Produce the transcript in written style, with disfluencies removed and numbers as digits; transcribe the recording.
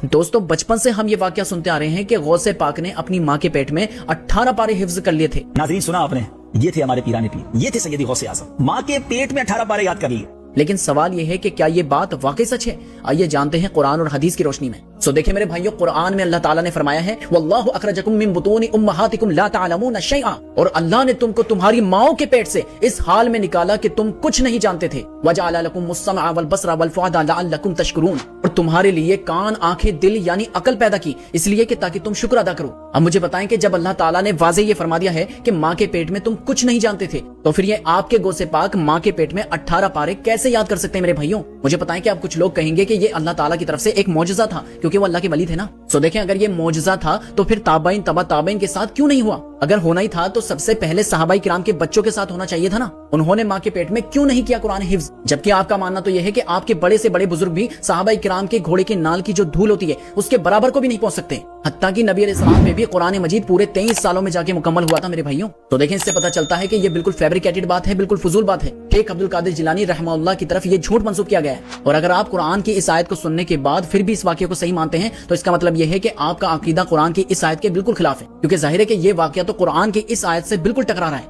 दोस्तों बचपन से हम ये वाकया सुनते आ रहे हैं कि गौसे पाक ने अपनी माँ के पेट में 18 पारे हिफ्ज कर लिए थे। नाज़रीन सुना आपने, ये थे हमारे पीराने पीर, ये थे सैयदी गौसे आज़म, माँ के पेट में 18 पारे याद कर लिए। लेकिन सवाल ये है कि क्या ये बात वाकई सच है? आइए जानते हैं कुरान और हदीस की रोशनी में। देखें मेरे भाइयों, कुरान में अल्लाह ताला ने फरमाया है वल्लाहु अखरजकुम मिन बुतूनि उम्महातिकुम ला तअलमून शैआ, और अल्लाह ने तुमको तुम्हारी माओ के पेट से इस हाल में निकाला कि तुम कुछ नहीं जानते थे। वजअल लकुमुस समअ वल बसरा वल फुआदा लअल्लकुम तशकुरून, और तुम्हारे लिए कान, आंखें, दिल यानी अकल पैदा की इसलिए कि ताकि तुम शुक्र अदा करो। अब मुझे बताएं कि जब अल्लाह ताला ने वाज़े ये फरमा दिया है कि माँ के पेट में तुम कुछ नहीं जानते थे, तो फिर ये आपके गौसे पाक माँ के पेट में 18 पारे कैसे याद कर सकते हैं मेरे भाइयों? मुझे बताएं कि आप कुछ लोग कहेंगे कि ये अल्लाह ताला की तरफ से एक मौजज़ा था क्योंकि वो अल्लाह के वली थे ना। देखें, अगर ये मौजज़ा था तो फिर ताबाइन तबा ताबाइन के साथ क्यों नहीं हुआ? अगर होना ही था तो सबसे पहले सहाबाई किराम के बच्चों के साथ होना चाहिए था ना। उन्होंने माँ के पेट में क्यों नहीं किया कुरान हिफ्ज? जबकि आपका मानना तो यह है कि आपके बड़े से बड़े बुजुर्ग भी सहाबाई किराम के घोड़े के नाल की जो धूल होती है उसके बराबर को भी नहीं पहुंच सकते। हत्ता कि नबी अलैहिस्सलाम में भी कुरान मजीद पूरे 23 सालों में जाके मुकम्मल हुआ था मेरे भाइयों। तो देखें, इससे पता चलता है कि ये बिल्कुल फैब्रिकेटेड बात है, बिल्कुल फजूल बात है। शेख अब्दुल कादिर जिलानी रहमतुल्लाह की तरफ ये झूठ मंसूब किया गया है। और अगर आप कुरान की इस आयत को सुनने के बाद फिर भी इस वाक्य को सही मानते हैं तो इसका मतलब यह है कि आपका अकीदा कुरान की इस आयत के बिल्कुल खिलाफ है, क्योंकि जाहिर है कि ये वाक्य तो कुरान की इस आयत से बिल्कुल टकरा रहा है।